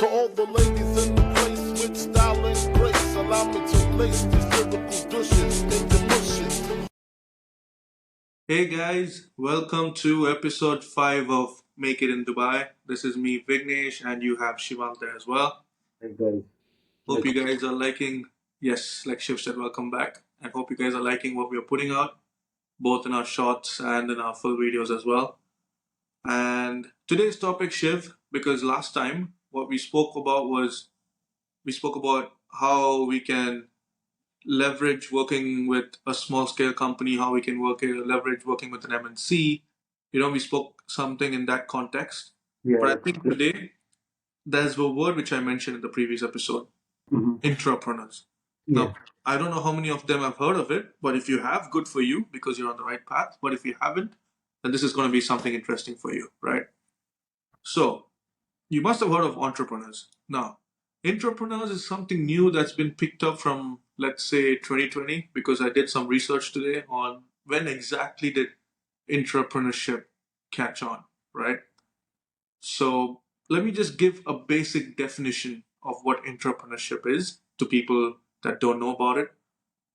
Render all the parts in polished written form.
To all the ladies in the place with style and grace, allow me to lace these lyrical douches into mushes. Hey guys, welcome to episode 5 of Make It in Dubai. This is me, Vignesh, and you have Shivank there as well. Hey guys, Hope you welcome. guys are liking, yes, like Shiv said, welcome back. And hope you guys are liking what we are putting out, both in our shorts and in our full videos as well. And today's topic, Shiv, because last time what we spoke about was we spoke about how we can leverage working with a small scale company, how we can leverage working with an MNC. We spoke something in that context. Yeah, But I think yeah. today there's a word which I mentioned in the previous episode, hmm intrapreneurs. Yeah. Now, I don't know how many of them have heard of it, but if you have, good for you because you're on the right path. But if you haven't, then this is going to be something interesting for you, right? So, you must have heard of entrepreneurs. Now, entrepreneurs is something new that's been picked up from, let's say, 2020, because I did some research today on when exactly did entrepreneurship catch on, right? So, let me just give a basic definition of what entrepreneurship is to people that don't know about it.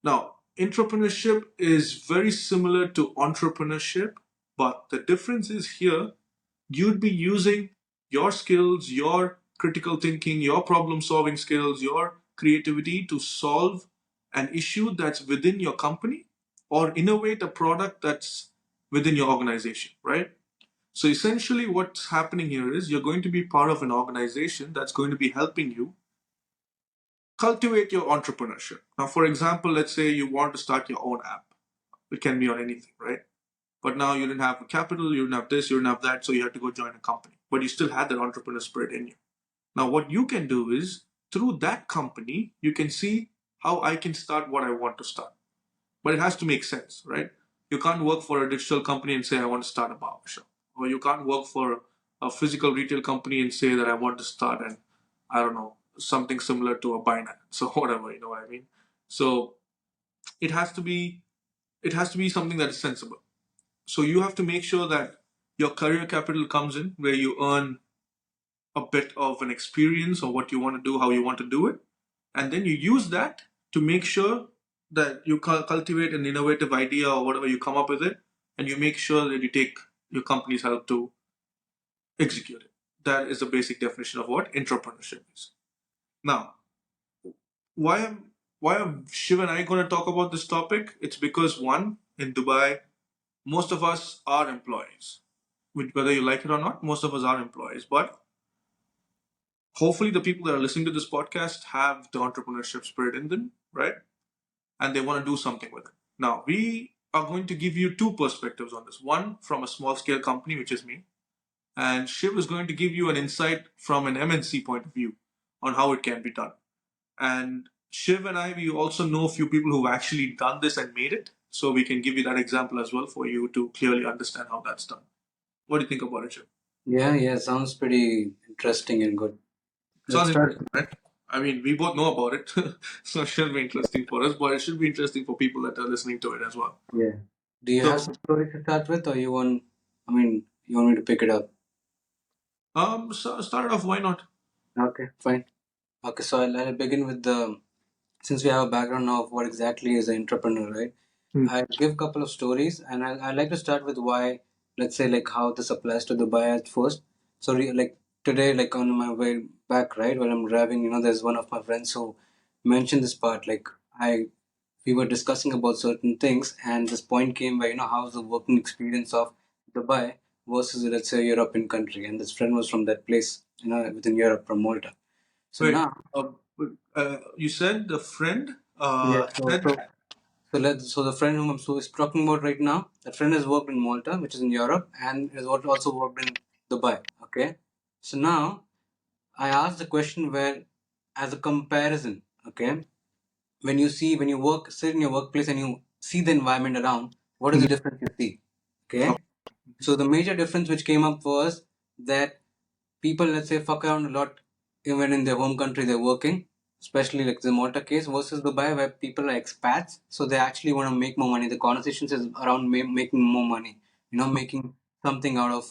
Now, entrepreneurship is very similar to entrepreneurship, but the difference is here you'd be using your skills, your critical thinking, your problem solving skills, your creativity to solve an issue that's within your company or innovate a product that's within your organization, right? So essentially, what's happening here is you're going to be part of an organization that's going to be helping you cultivate your entrepreneurship. Now, for example, let's say you want to start your own app. It can be on anything, right? But now you didn't have capital, you didn't have this, you didn't have that, so you had to go join a company. But you still had that entrepreneur spirit in you. Now, what you can do is through that company, you can see how I can start what I want to start. But it has to make sense, right? You can't work for a digital company and say, I want to start a barber shop. Or you can't work for a physical retail company and say that I want to start an, I don't know, something similar to a Binance. So whatever, you know what I mean? So it has to be it has to be something that is sensible. So you have to make sure that your career capital comes in where you earn a bit of an experience of what you want to do, how you want to do it. And then you use that to make sure that you cultivate an innovative idea or whatever you come up with it. And you make sure that you take your company's help to execute it. That is the basic definition of what entrepreneurship is. Now, why am why are Shiv and I going to talk about this topic? It's because one, in Dubai, most of us are employees. Whether you like it or not, most of us are employees. But hopefully, the people that are listening to this podcast have the entrepreneurship spirit in them, right? And they want to do something with it. Now, we are going to give you two perspectives on this. One from a small scale company, which is me, and Shiv is going to give you an insight from an MNC point of view on how it can be done. And Shiv and I, we also know a few people who've actually done this and made it. So we can give you that example as well for you to clearly understand how that's done. What do you think about it, Shiv? Yeah, sounds pretty interesting and good. Let's Sounds start. interesting, right? I mean, we both know about it, so it should be interesting for us, but it should be interesting for people that are listening to it as well. Yeah. Do you have So, some stories to start with, or you want me to pick it up? so start off. Why not? Okay, fine. Okay, so I'll begin with since we have a background now of what exactly is an entrepreneur, right? Hmm. I'll give a couple of stories, and I'd like to start with why, let's say, like how this applies to Dubai at first. So, like today, like on my way back, right, when I'm driving, there's one of my friends who mentioned this part. Like, we were discussing about certain things, and this point came where, how's the working experience of Dubai versus, let's say, a European country. And this friend was from that place, within Europe, from Malta. So Wait, now, you said the friend yeah, said, so the friend whom is talking about right now, that friend has worked in Malta, which is in Europe, and has also worked in Dubai. Okay, so now I asked the question where, as a comparison, okay, when you sit in your workplace and you see the environment around, what is the difference you see? oh, Okay, so the major difference which came up was that people, let's say, fuck around a lot even in their home country they're working, especially like the Malta case versus Dubai where people are expats, so they actually want to make more money. The conversations is around making more money, making something out of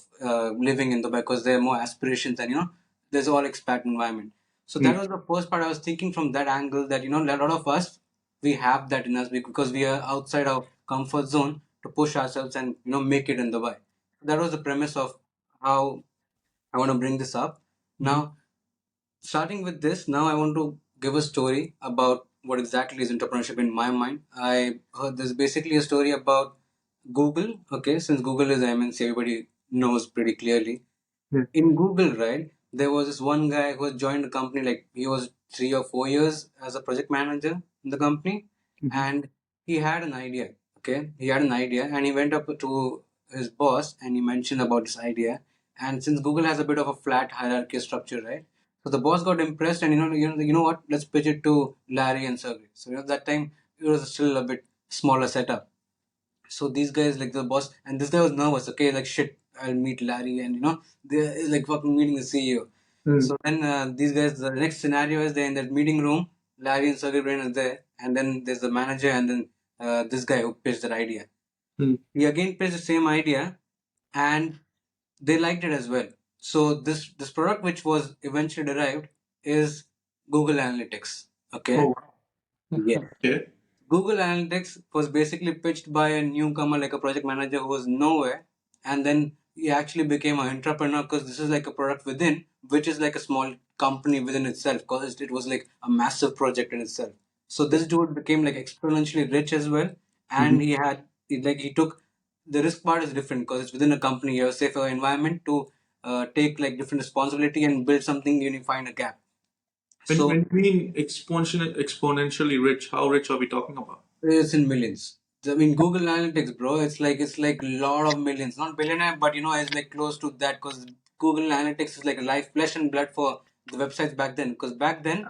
living in Dubai because there are more aspirations and there's all expat environment. So that was the first part. I was thinking from that angle that, a lot of us, we have that in us because we are outside our comfort zone to push ourselves and, make it in Dubai. That was the premise of how I want to bring this up. Now, starting with this, now I want to give a story about what exactly is entrepreneurship in my mind. I heard there's basically a story about Google. Okay, since Google is MNC, everybody knows pretty clearly. Yeah. In Google, right, there was this one guy who had joined the company, like he was 3 or 4 years as a project manager in the company, and he had an idea. Okay, he had an idea, and he went up to his boss and he mentioned about this idea. And since Google has a bit of a flat hierarchy structure, right? So the boss got impressed, and you know what? Let's pitch it to Larry and Sergey. So that time it was still a bit smaller setup. So these guys, like the boss, and this guy was nervous. Okay, like shit, I'll meet Larry, and they're like fucking meeting the CEO. So then these guys, the next scenario is they're in that meeting room. Larry and Sergey Brin is there, and then there's the manager, and then this guy who pitched that idea. He again pitched the same idea, and they liked it as well. So this product, which was eventually derived, is Google Analytics. Okay. Oh, Yeah. okay. Google Analytics was basically pitched by a newcomer, like a project manager who was nowhere, and then he actually became an entrepreneur because this is like a product within, which is like a small company within itself, because it was like a massive project in itself. So this dude became like exponentially rich as well, and he took the risk part is different because it's within a company. You have a safer environment to take like different responsibility and build something. You find a gap. When, So when you mean exponentially rich, how rich are we talking about? it's in millions. I mean, Google Analytics, bro. It's like a lot of millions, not billionaire, but it's like close to that because Google Analytics is like a life, flesh and blood for the websites back then. Because back then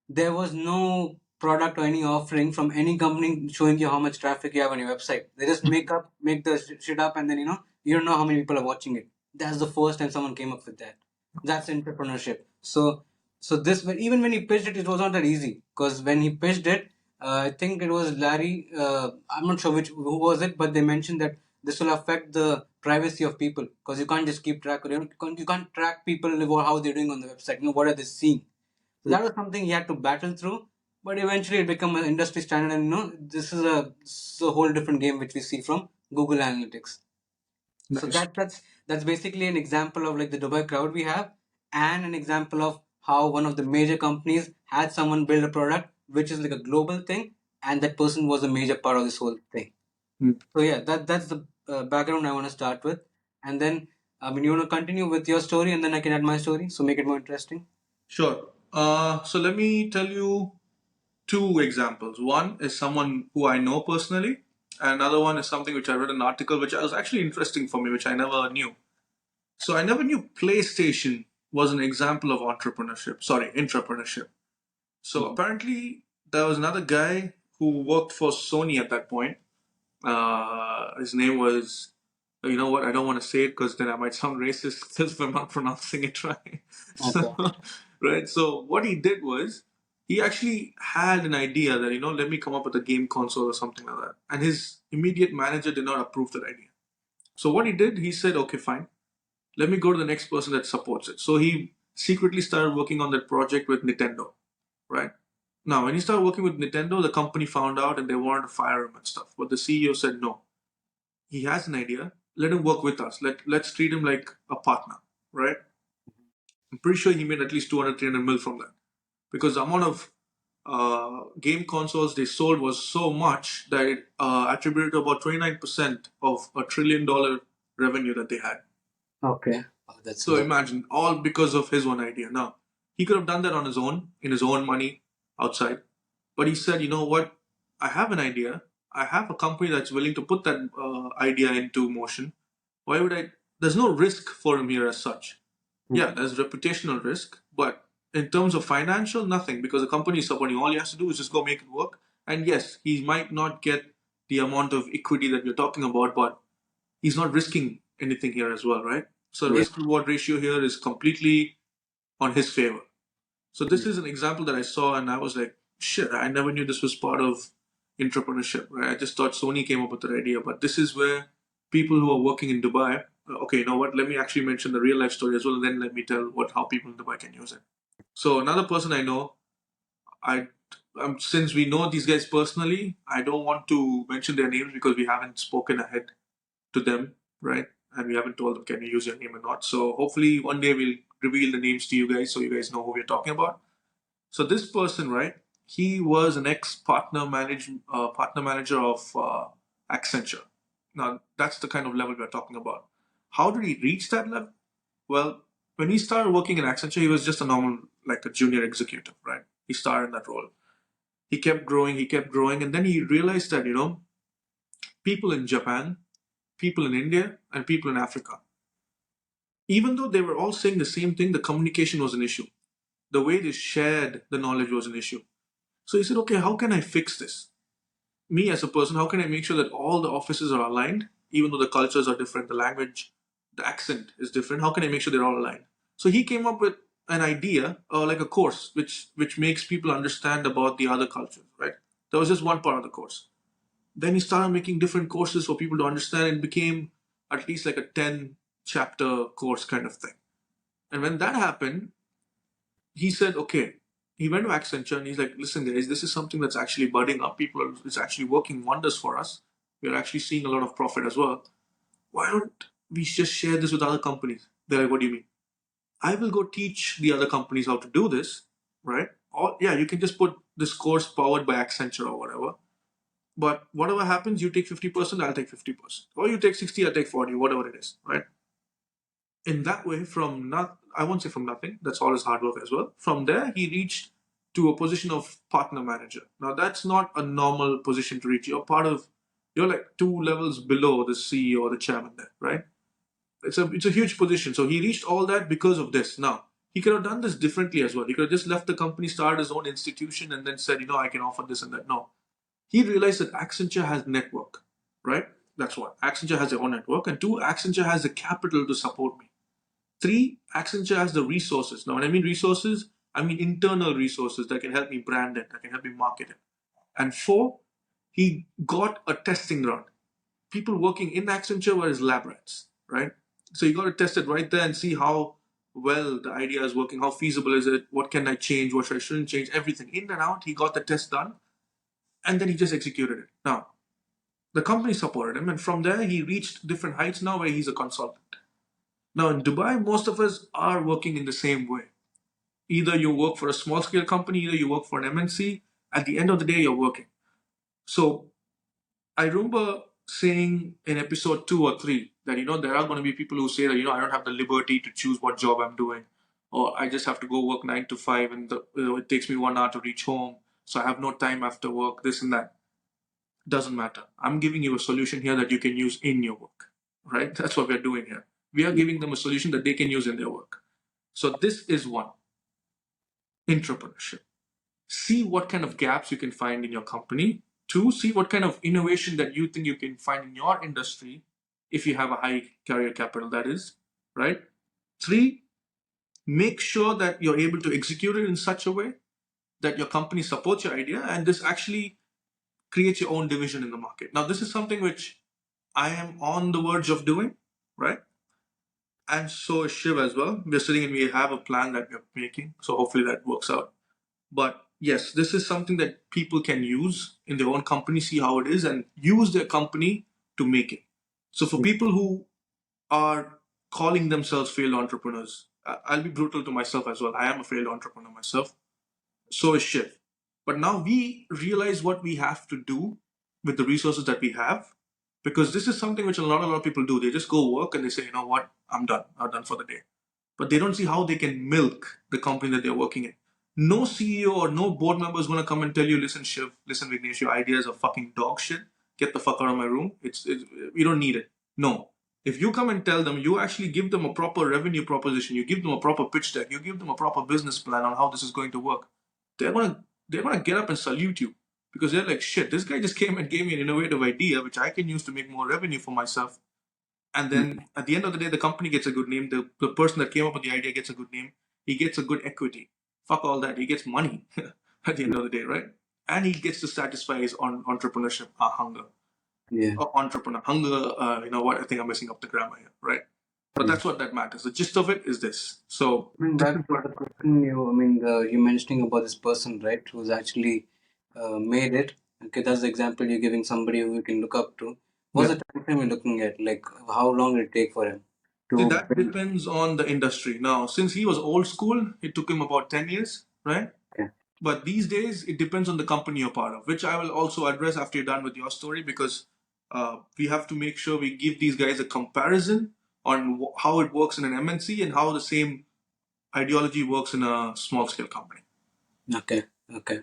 there was no product or any offering from any company showing you how much traffic you have on your website. They just make the shit up, and then you don't know how many people are watching it. That's the first time someone came up with that. That's entrepreneurship. So this even when he pitched it, it was not that easy because when he pitched it, I think it was Larry. I'm not sure who was it, but they mentioned that this will affect the privacy of people because you can't just keep track. You can't track people about how they're doing on the website. What are they seeing? So that was something he had to battle through, but eventually it became an industry standard. And this is a whole different game which we see from Google Analytics. So Nice. that's basically an example of like the Dubai crowd we have, and an example of how one of the major companies had someone build a product which is like a global thing, and that person was a major part of this whole thing. So yeah, that's the background I want to start with, and then I mean you want to continue with your story, and then I can add my story, so make it more interesting. Sure. So let me tell you two examples. One is someone who I know personally, and another one is something which I read an article which was actually interesting for me, which I never knew. So I never knew PlayStation was an example of entrepreneurship. Sorry, intrapreneurship. So apparently there was another guy who worked for Sony at that point. His name was, you know what? I don't want to say it because then I might sound racist if I'm not pronouncing it right. Okay. So, right. So what he did was he actually had an idea that let me come up with a game console or something like that, and his immediate manager did not approve that idea. So what he did, he said, okay, fine. Let me go to the next person that supports it. So he secretly started working on that project with Nintendo, right? Now, when he started working with Nintendo, the company found out and they wanted to fire him and stuff. But the CEO said, no, he has an idea. Let him work with us. Let's treat him like a partner, right? I'm pretty sure he made at least 200, 300 mil from that. Because the amount of game consoles they sold was so much that it attributed to about 29% of $1 trillion revenue that they had. Okay. Oh, that's So imagine, all because of his one idea. Now, he could have done that on his own, in his own money, outside. But he said, you know what? I have an idea. I have a company that's willing to put that idea into motion. Why would I? There's no risk for him here as such. Yeah, there's reputational risk, but in terms of financial, nothing, because the company is supporting. All he has to do is just go make it work. And yes, he might not get the amount of equity that you're talking about, but he's not risking anything here as well, right? So the Yeah. risk reward ratio here is completely on his favor. So this is an example that I saw, and I was like, shit, I never knew this was part of entrepreneurship, right? I just thought Sony came up with that idea, but this is where people who are working in Dubai okay, you know what? Let me actually mention the real life story as well, and then let me tell how people in Dubai can use it. So another person I know, I since we know these guys personally, I don't want to mention their names because we haven't spoken ahead to them, right? And we haven't told them can you use your name or not. So hopefully one day we'll reveal the names to you guys so you guys know who we're talking about. So this person, right? He was an ex partner manager of Accenture. Now that's the kind of level we're talking about. How did he reach that level? Well, when he started working in Accenture, he was just a normal, like a junior executive, right? He started in that role. He kept growing, and then he realized that, people in Japan, people in India, and people in Africa, even though they were all saying the same thing, the communication was an issue. The way they shared the knowledge was an issue. So he said, okay, how can I fix this? Me as a person, how can I make sure that all the offices are aligned, even though the cultures are different, the language, the accent is different? How can I make sure they're all aligned? So he came up with an idea, like a course, which makes people understand about the other cultures, right? That was just one part of the course. Then he started making different courses for people to understand. It became at least like a 10 chapter course kind of thing. And when that happened, he said, okay, he went to Accenture and he's like, listen, guys, this is something that's actually budding up. It's actually working wonders for us. We're actually seeing a lot of profit as well. Why don't we just share this with other companies? They're like, what do you mean? I will go teach the other companies how to do this, right? Or, yeah, you can just put this course powered by Accenture or whatever. But whatever happens, you take 50%, I'll take 50%. Or you take 60, I'll take 40, whatever it is, right? In that way, I won't say from nothing, that's all his hard work as well. From there, he reached to a position of partner manager. Now, that's not a normal position to reach. You're like 2 levels below the CEO or the chairman there, right? It's a huge position. So he reached all that because of this. Now, he could have done this differently as well. He could have just left the company, started his own institution, and then said, I can offer this and that. No. He realized that Accenture has network, right? That's what. Accenture has their own network. And two, Accenture has the capital to support me. Three, Accenture has the resources. Now, when I mean resources, I mean internal resources that can help me brand it, that can help me market it. And four, he got a testing ground. People working in Accenture were his lab rats, right? So you got to test it right there and see how well the idea is working, how feasible is it, what can I change, what I shouldn't change, everything. In and out, he got the test done, and then he just executed it. Now, the company supported him, and from there, he reached different heights now where he's a consultant. Now, in Dubai, most of us are working in the same way. Either you work for a small scale company, either you work for an MNC. At the end of the day, you're working. So I remember saying in episode 2 or 3 that, there are going to be people who say that, I don't have the liberty to choose what job I'm doing, or I just have to go work 9 to 5 and it takes me 1 hour to reach home. So I have no time after work, this and that. Doesn't matter. I'm giving you a solution here that you can use in your work, right? That's what we're doing here. We are giving them a solution that they can use in their work. So this is one, entrepreneurship. See what kind of gaps you can find in your company. 2, see what kind of innovation that you think you can find in your industry if you have a high career capital, that is, right? 3, make sure that you're able to execute it in such a way that your company supports your idea and this actually creates your own division in the market. Now, this is something which I am on the verge of doing, right? And so is Shiv as well. We're sitting and we have a plan that we're making. So hopefully that works out. But yes, this is something that people can use in their own company, see how it is, and use their company to make it. So for people who are calling themselves failed entrepreneurs, I'll be brutal to myself as well. I am a failed entrepreneur myself. So is Shiv. But now we realize what we have to do with the resources that we have, because this is something which a lot of people do. They just go work and they say, you know what, I'm done. I'm done for the day. But they don't see how they can milk the company that they're working in. No CEO or no board member is going to come and tell you, listen, Shiv, listen, Vignesh, your ideas are fucking dog shit. Get the fuck out of my room. You don't need it. No. If you come and tell them, you actually give them a proper revenue proposition, you give them a proper pitch deck, you give them a proper business plan on how this is going to work, they're gonna get up and salute you, because they're like, shit, this guy just came and gave me an innovative idea which I can use to make more revenue for myself. And then at the end of the day, the company gets a good name. The person that came up with the idea gets a good name. He gets a good equity. Fuck all that. He gets money at the end of the day, right? And he gets to satisfy his entrepreneurship hunger. Yeah. Entrepreneur hunger. You know what? I think I'm messing up the grammar here, right? But Yeah. that's what that matters. The gist of it is this. So I mean, this back is to what. the question you mentioning about this person, right, who's actually made it. Okay, that's the example you're giving somebody who you can look up to. What's Yeah. the time frame you're looking at? Like, how long did it take for him See, to that build? depends on the industry. Now, since he was old school, it took him about 10 years, right? Okay. But these days, it depends on the company you're part of, which I will also address after you're done with your story, because we have to make sure we give these guys a comparison on how it works in an MNC and how the same ideology works in a small scale company. Okay. Okay.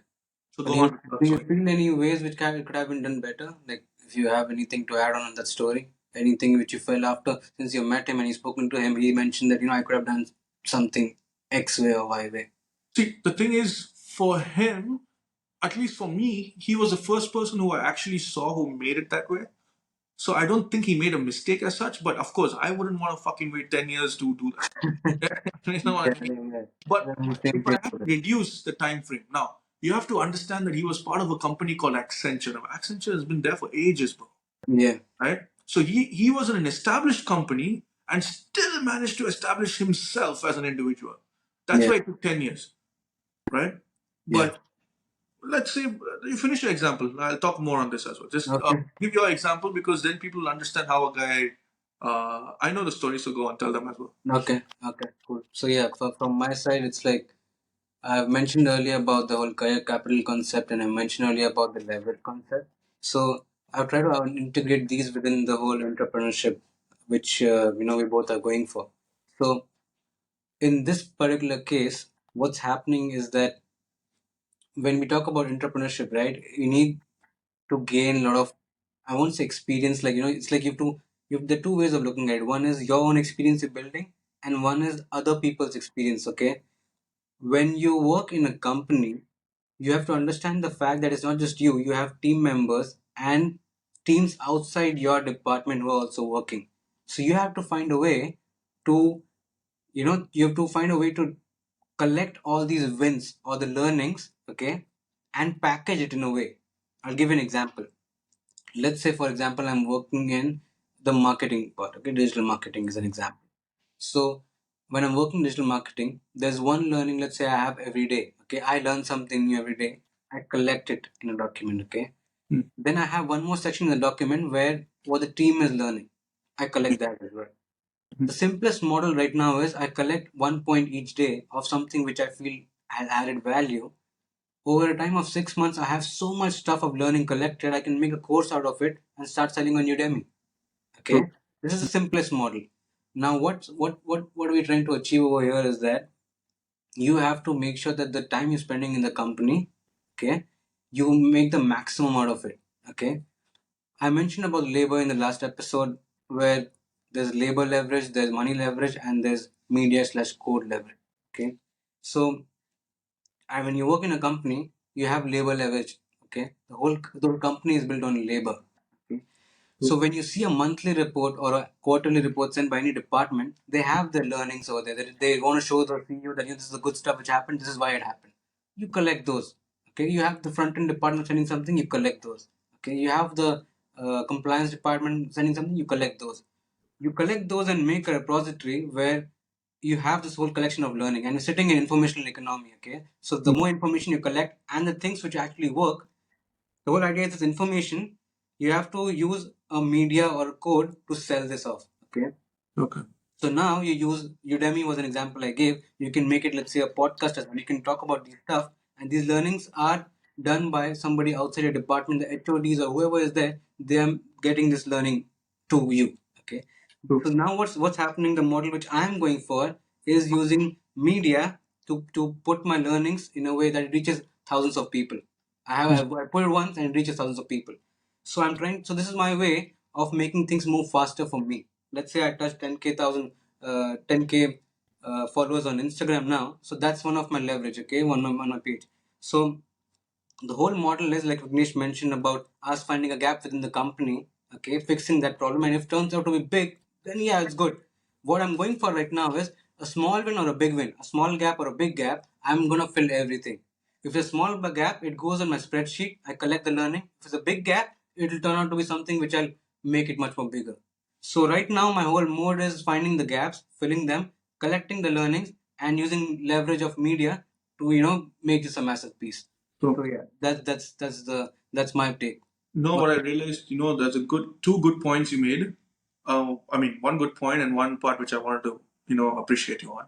So But go on with your do you story. feel any ways which could have been done better? Like, if you have anything to add on that story, anything which you felt after, since you met him and you spoken to him, he mentioned that I could have done something X way or Y way. See, the thing is, for him, at least for me, he was the first person who I actually saw who made it that way. So I don't think he made a mistake as such, but of course, I wouldn't want to fucking wait 10 years to do that. You know what Yeah, I mean? yeah, yeah. But I'm the same if I page have for to it. reduce the time frame, now you have to understand that he was part of a company called Accenture. Now, Accenture has been there for ages, bro. Yeah, Right? So he was in an established company and still managed to establish himself as an individual. That's yeah, why it took 10 years, right? yeah. But let's say you finish your example. I'll talk more on this as well. Just Okay, give your example, because then people understand how a guy. I know the story, so go on, tell them as well. okay, okay, cool. So yeah, from my side, it's like I've mentioned earlier about the whole career capital concept, and I mentioned earlier about the leverage concept. So I've tried to integrate these within the whole entrepreneurship, which we both are going for. So in this particular case, what's happening is that when we talk about entrepreneurship, right, you need to gain a lot of, I won't say experience, like it's like you have the two ways of looking at it. One is your own experience you're building, and one is other people's experience. Okay, when you work in a company, you have to understand the fact that it's not just you. You have team members and teams outside your department who are also working. So you have to find a way to you have to find a way to collect all these wins or the learnings, okay, and package it in a way. I'll give you an example. Let's say, for example, I'm working in the marketing part. Okay, digital marketing is an example. So when I'm working digital marketing, there's one learning, let's say I have every day. Okay, I learn something new every day. I collect it in a document. Okay, Hmm. then I have one more section in the document where what the team is learning. I collect that as well. The simplest model right now is I collect 1 point each day of something which I feel has added value. Over a time of 6 months, I have so much stuff of learning collected. I can make a course out of it and start selling on Udemy. True. Okay, this is the simplest model. Now, what are we trying to achieve over here is that you have to make sure that the time you're spending in the company, okay, you make the maximum out of it. Okay, I mentioned about labor in the last episode, where there's labor leverage, there's money leverage, and there's media/code leverage. Okay, so and when you work in a company, you have labor leverage. Okay, the whole company is built on labor. Okay, so when you see a monthly report or a quarterly report sent by any department, they have their learnings over there. They want to show the CEO that this is the good stuff which happened. This is why it happened. You collect those. Okay, you have the front end department sending something. You collect those. Okay, you have the compliance department sending something. You collect those. You collect those and make a repository where you have this whole collection of learning, and you're sitting in informational economy. Okay, so the more information you collect and the things which actually work, the whole idea is this information, you have to use a media or a code to sell this off. Okay. Okay. So now you use Udemy was an example I gave. You can make it, let's say, a podcast as well. You can talk about these stuff, and these learnings are done by somebody outside your department, the HODs or whoever is there. They are getting this learning to you. Okay. True. So now what's happening? The model which I'm going for is using media to put my learnings in a way that it reaches thousands of people. I put it once and it reaches thousands of people. So I'm trying. So this is my way of making things move faster for me. Let's say I touch 10k followers on Instagram now. So that's one of my leverage. Okay, on my page. So the whole model is like Vignesh mentioned about us finding a gap within the company, okay, fixing that problem. And if it turns out to be big, then yeah, it's good. What I'm going for right now is a small win or a big win, a small gap or a big gap. I'm gonna fill everything. If it's a small gap, it goes on my spreadsheet. I collect the learning. If it's a big gap, it'll turn out to be something which I'll make it much more bigger. So right now my whole mode is finding the gaps, filling them, collecting the learnings, and using leverage of media to make this a massive piece. So, So yeah, that's my take. no, What? what I realized, there's a two good points you made. I mean, one good point and one part which I wanted to, appreciate you on.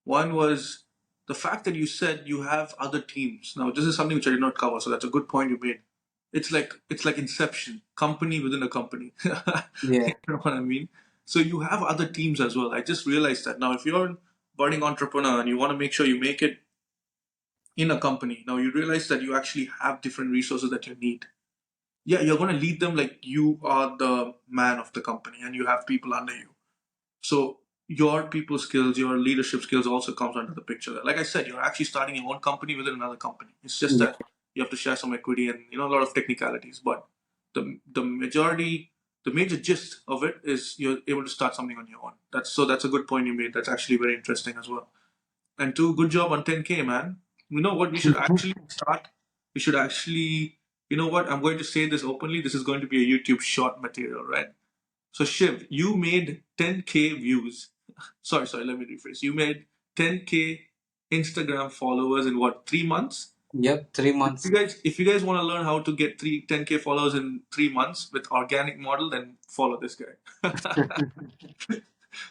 One was the fact that you said you have other teams. Now, this is something which I did not cover, so that's a good point you made. It's like Inception, company within a company. Yeah. You know what I mean? So you have other teams as well. I just realized that. Now, if you're a budding entrepreneur and you want to make sure you make it in a company, now you realize that you actually have different resources that you need. Yeah, you're going to lead them like you are the man of the company and you have people under you. So your people skills, your leadership skills also comes under the picture. Like I said, you're actually starting your own company within another company. It's just Yeah. that you have to share some equity and a lot of technicalities. But the majority, the major gist of it is you're able to start something on your own. That's a good point you made. That's actually very interesting as well. And two, good job on 10K, man. You know what? We should actually start. We should actually. You know what? I'm going to say this openly. This is going to be a YouTube short material, right? So Shiv, you made 10K views. Sorry, let me rephrase. You made 10K Instagram followers in what, 3 months? Yep, 3 months. If you guys want to learn how to get 10K followers in 3 months with organic model, then follow this guy.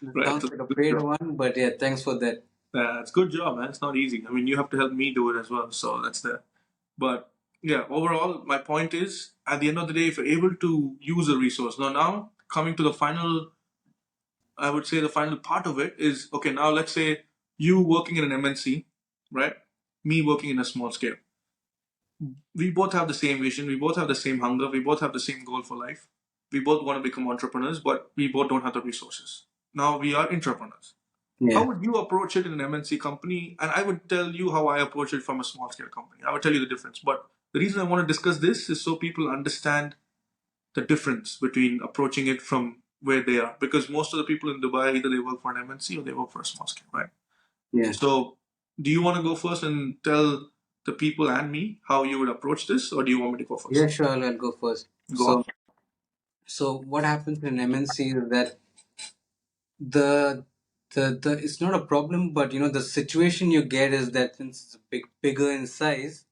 Right? Sounds So like a good paid job. one, but yeah, thanks for that. It's good job, man. It's not easy. I mean, you have to help me do it as well. So that's there. But yeah, overall, my point is at the end of the day, if you're able to use a resource, now coming to the final, I would say the final part of it is okay. Now let's say you working in an MNC, right? Me working in a small scale. We both have the same vision. We both have the same hunger. We both have the same goal for life. We both want to become entrepreneurs, but we both don't have the resources. Now we are entrepreneurs. How Yeah. would you approach it in an MNC company? And I would tell you how I approach it from a small scale company. I would tell you the difference. But the reason I want to discuss this is so people understand the difference between approaching it from where they are. Because most of the people in Dubai, either they work for an MNC or they work for a small scale, right? Yeah. So, do you want to go first and tell the people and me how you would approach this, or do you want me to go Yeah, first? sure, I'll go first. Go on. So what happens in MNC is that the the it's not a problem, but the situation you get is that since it's bigger in size,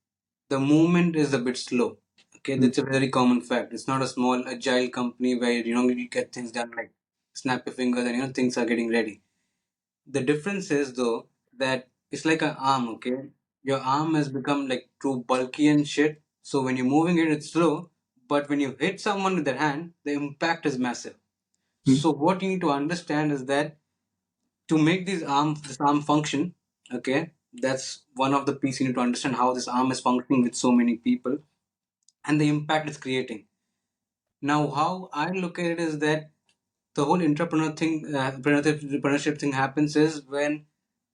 the movement is a bit slow. Okay, Mm. that's a very common fact. It's not a small agile company where you get things done like snap your fingers and things are getting ready. The difference is though that it's like an arm. Okay, your arm has become like too bulky and shit. So when you're moving it, it's slow. But when you hit someone with their hand, the impact is massive. Mm. So what you need to understand is that to make this arm function, okay, that's one of the pieces you need to understand how this arm is functioning with so many people and the impact it's creating. Now, how I look at it is that the whole entrepreneurship thing happens is when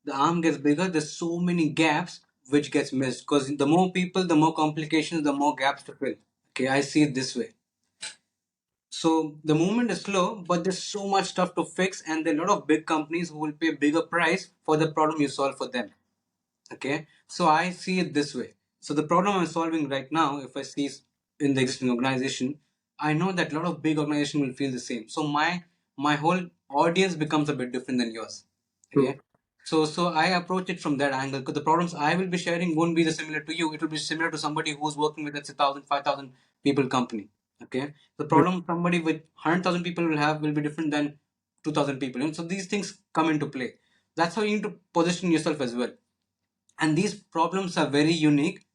the arm gets bigger, there's so many gaps which gets missed because the more people, the more complications, the more gaps to fill. Okay, I see it this way. So the movement is slow, but there's so much stuff to fix, and there are a lot of big companies who will pay a bigger price for the problem you solve for them. Okay, so I see it this way. So the problem I'm solving right now, if I see in the existing organization, I know that a lot of big organization will feel the same. So my whole audience becomes a bit different than yours. True. Okay, so I approach it from that angle because the problems I will be sharing won't be the similar to you. It will be similar to somebody who's working with let's say 1,000, 5,000 people company. Okay, the Yeah. problem somebody with 100,000 people will have will be different than 2,000 people. So these things come into play. That's how you need to position yourself as well, and these problems are very unique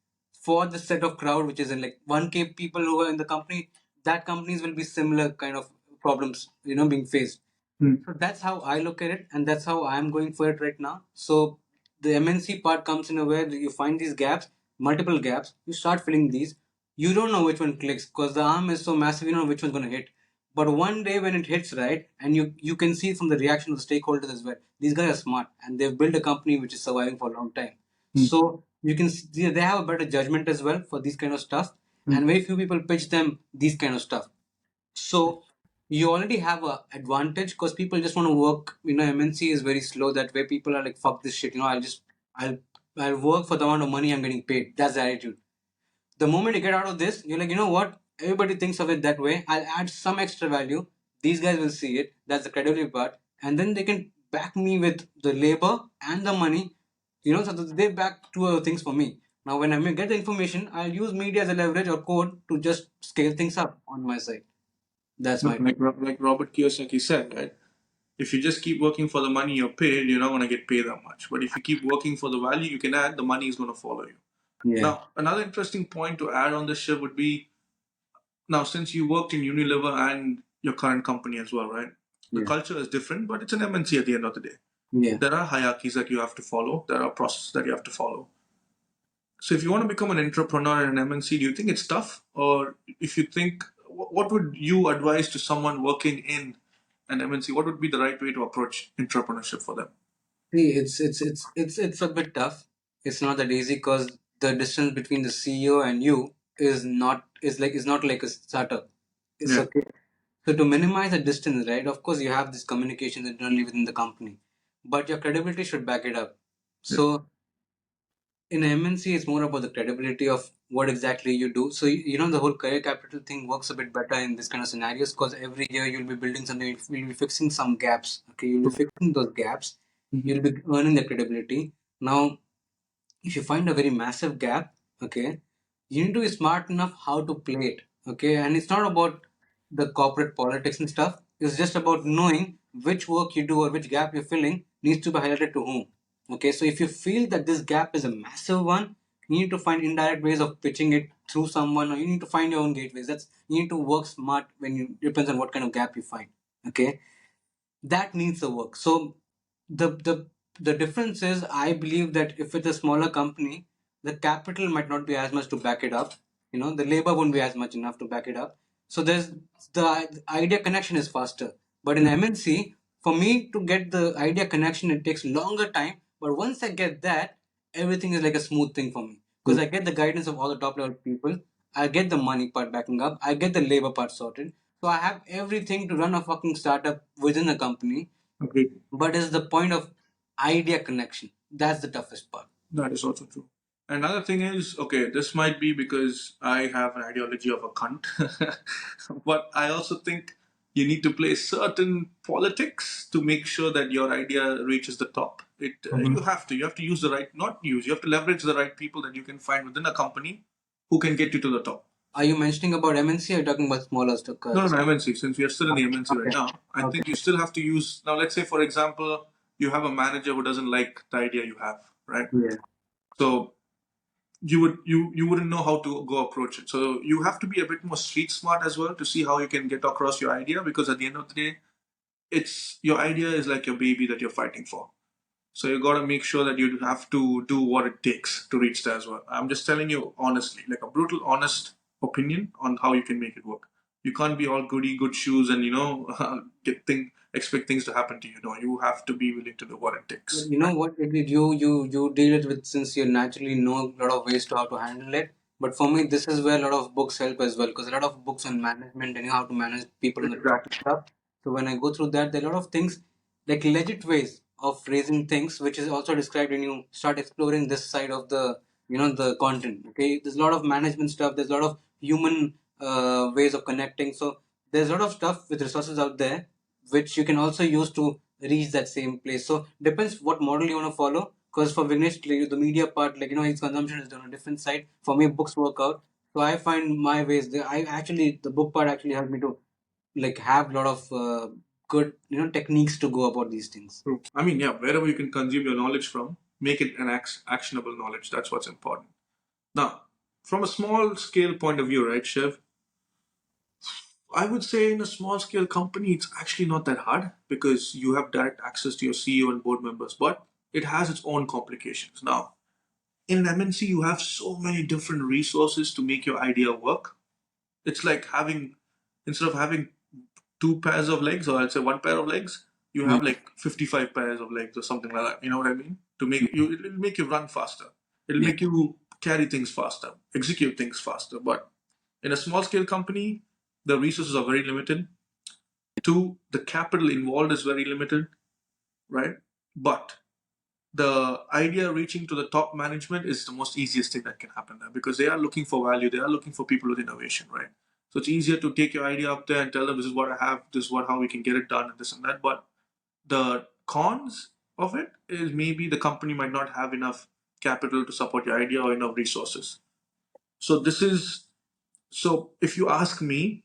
for the set of crowd which is in like 1K people who are in the company. That companies will be similar kind of problems being faced. Mm. So that's how I look at it, and that's how I'm going for it right now. So the MNC part comes in a way that you find these gaps, multiple gaps, you start filling these. You don't know which one clicks because the arm is so massive, you don't know which one's going to hit. But one day when it hits right, and you can see from the reaction of the stakeholders as well, these guys are smart and they've built a company which is surviving for a long time. Mm. So you can see they have a better judgment as well for these kind of stuff, Mm. and very few people pitch them these kind of stuff. So you already have a advantage because people just want to work. MNC is very slow. That way, people are like, "Fuck this shit." I'll, I'll work for the amount of money I'm getting paid. That's the attitude. The moment you get out of this, you're like, you know what? Everybody thinks of it that way. I'll add some extra value. These guys will see it. That's the credibility part, and then they can back me with the labor and the money. So that they back two other things for me. Now, when I get the information, I'll use media as a leverage or code to just scale things up on my side. That's No, my like Robert Kiyosaki said, right? If you just keep working for the money you're paid, you're not going to get paid that much. But if you keep working for the value you can add, the money is going to follow you. yeah Now, another interesting point to add on this shift would be, now, since you worked in Unilever and your current company as well, right? The yeah culture is different, but it's an MNC at the end of the day. yeah. There are hierarchies that you have to follow. There are processes that you have to follow. So if you want to become an entrepreneur in an MNC, do you think it's tough? Or if you think, what would you advise to someone working in an MNC? What would be the right way to approach entrepreneurship for them? See, it's a bit tough. It's not that easy because the distance between the CEO and you is not like a startup. It's Yeah. okay. So to minimize the distance, right? Of course, you have this communication internally within the company, but your credibility should back it up. Yeah. So in MNC, it's more about the credibility of what exactly you do. So the whole career capital thing works a bit better in this kind of scenarios because every year you'll be building something. You'll be fixing some gaps. Okay, you'll be fixing those gaps. Mhm. You'll be earning the credibility. Now, if you find a very massive gap, okay, you need to be smart enough how to play it. Okay, and it's not about the corporate politics and stuff. It's just about knowing which work you do or which gap you're filling needs to be highlighted to whom. Okay, so if you feel that this gap is a massive one, you need to find indirect ways of pitching it through someone, or you need to find your own gateways. That's You need to work smart when you depends on what kind of gap you find. Okay, that needs the work. So the the the difference is, I believe that if it's a smaller company, the capital might not be as much to back it up. The labor won't be as much enough to back it up. So the idea connection is faster. But in MNC, for me to get the idea connection, it takes longer time. But once I get that, everything is like a smooth thing for me because I get the guidance of all the top level people. I get the money part backing up. I get the labor part sorted. So I have everything to run a fucking startup within a company, Okay. but it's the point of idea connection. That's the toughest part. That is also true. Another thing is, okay, this might be because I have an ideology of a cunt, but I also think you need to play certain politics to make sure that your idea reaches the top. You have to use the right, not use, you have to leverage the right people that you can find within a company who can get you to the top. Are you mentioning about MNC or are you talking about smaller stuff? No, no, no, MNC. Since we are still in the MNC right Okay. now, I Okay. think you still have to use. Now, let's say, for example, you have a manager who doesn't like the idea you have, right? Yeah. So you wouldn't know how to go approach it. So you have to be a bit more street smart as well to see how you can get across your idea, because at the end of the day, it's your idea is like your baby that you're fighting for. So you got to make sure that you have to do what it takes to reach there as well. I'm just telling you honestly, like a brutal, honest opinion on how you can make it work. You can't be all goody good shoes and expect things to happen to you. No, you have to be willing to do what it But takes. you know what? You deal it with, since you naturally know a lot of ways to how to handle it. But for me, this is where a lot of books help as well, because a lot of books on management and how to manage people on the top Exactly. stuff. So when I go through that, there are a lot of things like legit ways of raising things, which is also described when you start exploring this side of the content. Okay, there's a lot of management stuff. There's a lot of human ways of connecting. So there's a lot of stuff with resources out there which you can also use to reach that same place. So depends what model you want to follow. Because for Vignesh, like, the media part, his consumption is on a different side. For me, books work out. So I find my ways. The book part actually helped me to like have a lot of good techniques to go about these things. True. I mean, yeah, wherever you can consume your knowledge from, make it an actionable knowledge. That's what's important. Now, from a small scale point of view, right, Shiv? I would say in a small scale company, it's actually not that hard because you have direct access to your CEO and board members, but it has its own complications. Now, in an MNC, you have so many different resources to make your idea work. It's like instead of having two pairs of legs, or I'd say one pair of legs, you Mm. have like 55 pairs of legs or something like that. You know what I mean? It'll make you run faster. It'll Yeah. make you carry things faster, execute things faster. But in a small scale company, the resources are very limited. Two, the capital involved is very limited, right? But the idea reaching to the top management is the most easiest thing that can happen there, because they are looking for value. They are looking for people with innovation, right? So it's easier to take your idea up there and tell them this is what I have, this is what how we can get it done, and this and that. But the cons of it is maybe the company might not have enough capital to support your idea or enough resources. So this is so if you ask me,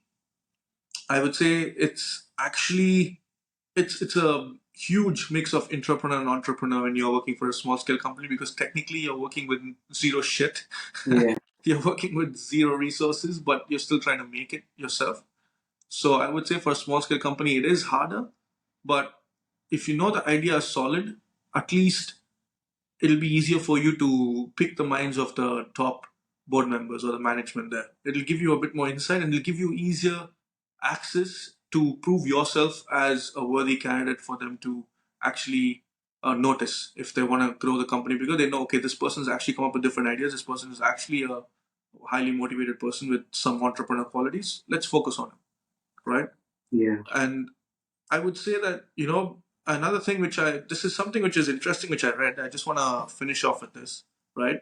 I would say it's actually it's a huge mix of intrapreneur and entrepreneur when you're working for a small scale company, because technically you're working with zero shit. Yeah. You're working with zero resources, but you're still trying to make it yourself. So I would say for a small scale company, it is harder. But if you know the idea is solid, at least it'll be easier for you to pick the minds of the top board members or the management there. It'll give you a bit more insight and it'll give you easier access to prove yourself as a worthy candidate for them to actually notice if they want to grow the company, because they know, okay, this person's actually come up with different ideas. This person is actually a highly motivated person with some entrepreneur qualities. Let's focus on him, right? Yeah. And I would say that, another thing this is something which is interesting, which I read. I just want to finish off with this, right?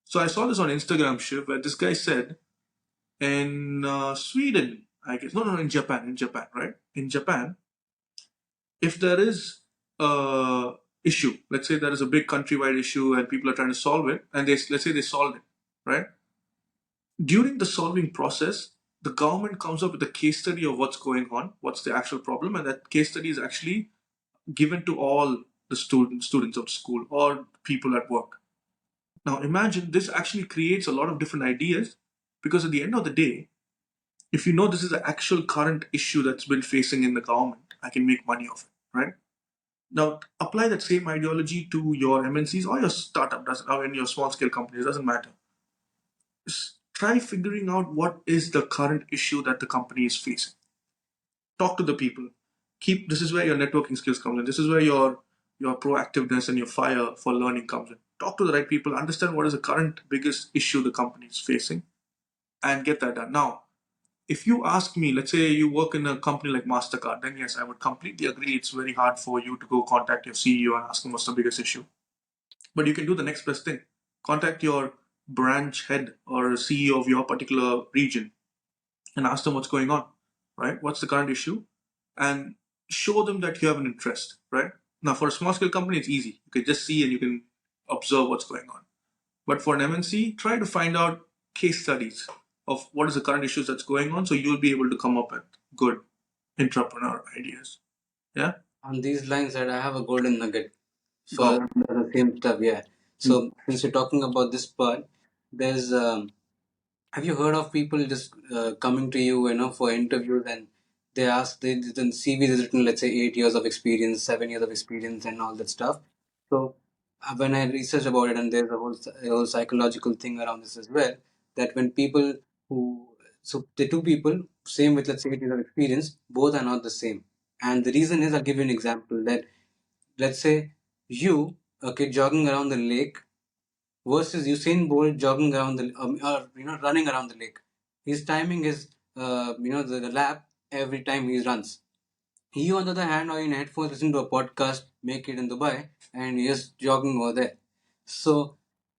So I saw this on Instagram, Shiv, where this guy said in Sweden, I guess, no, in Japan, right? In Japan, if there is a issue, let's say there is a big countrywide issue and people are trying to solve it, and let's say they solved it, right? During the solving process, the government comes up with a case study of what's going on, what's the actual problem, and that case study is actually given to all the students of school or people at work. Now imagine this actually creates a lot of different ideas, because at the end of the day, if you know this is an actual current issue that's been facing in the government, I can make money off it, right? Now apply that same ideology to your MNCs or your startup, doesn't or in your small scale companies, doesn't matter. Try figuring out what is the current issue that the company is facing. Talk to the people. This is where your networking skills come in. This is where your proactiveness and your fire for learning comes in. Talk to the right people, understand what is the current biggest issue the company is facing, and get that done. Now, if you ask me, let's say you work in a company like MasterCard, then yes, I would completely agree. It's very hard for you to go contact your CEO and ask him what's the biggest issue. But you can do the next best thing. Contact your branch head or CEO of your particular region and ask them what's going on, right? What's the current issue? And show them that you have an interest, right? Now, for a small scale company, it's easy. You can just see and you can observe what's going on. But for an MNC, try to find out case studies of what is the current issues that's going on, so you'll be able to come up with good entrepreneur ideas. Yeah. On these lines, that I have a golden nugget Go. for the same stuff. Yeah. So since you're talking about this part, there's have you heard of people just coming to you, for interviews, and they ask, the CV is written, let's say 8 years of experience, 7 years of experience, and all that stuff. So when I researched about it, and there's a whole psychological thing around this as well, that when people who so the two people same with, let's say, 8 years of experience, both are not the same. And the reason is, I'll give you an example that, let's say, you, okay, jogging around the lake versus Usain Bolt jogging around or running around the lake. His timing is the lap every time he runs. You, on the other hand, are in headphones listening to a podcast, make it in Dubai, and you're just jogging over there. So,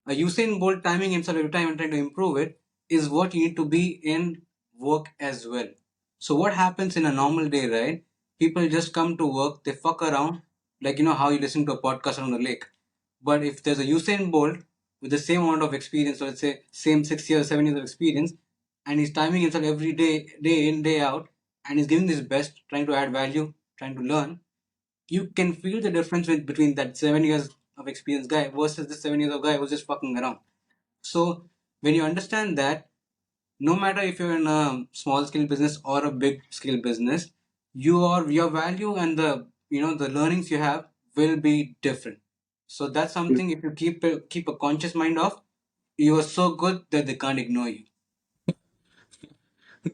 a Usain Bolt timing himself every time and trying to improve it is what you need to be in work as well. So, what happens in a normal day, right? People just come to work, they fuck around, like how you listen to a podcast on the lake. But if there's a Usain Bolt with the same amount of experience, so let's say same 6 years, 7 years of experience, and he's timing himself every day, day in, day out, and he's giving his best, trying to add value, trying to learn, you can feel the difference between that 7 years of experience guy versus the 7 years of guy who's just fucking around. So when you understand that, no matter if you're in a small scale business or a big scale business, your value and the learnings you have will be different. So that's something, if you keep a conscious mind of, you are so good that they can't ignore you.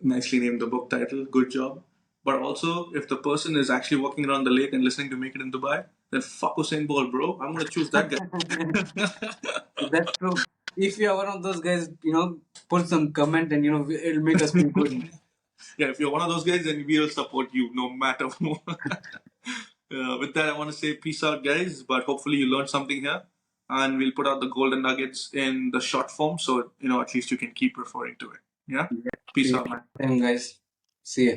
Nicely named the book title. Good job. But also, if the person is actually walking around the lake and listening to Make It in Dubai, then fuck Usain Bolt, bro. I'm gonna choose that guy. That's true. If you are one of those guys, put some comment, and it'll make us feel good. Yeah, if you're one of those guys, then we will support you no matter what. With that, I want to say peace out, guys. But hopefully, you learned something here, and we'll put out the golden nuggets in the short form, so at least you can keep referring to it. Yeah. Peace out, man. Same guys. See ya.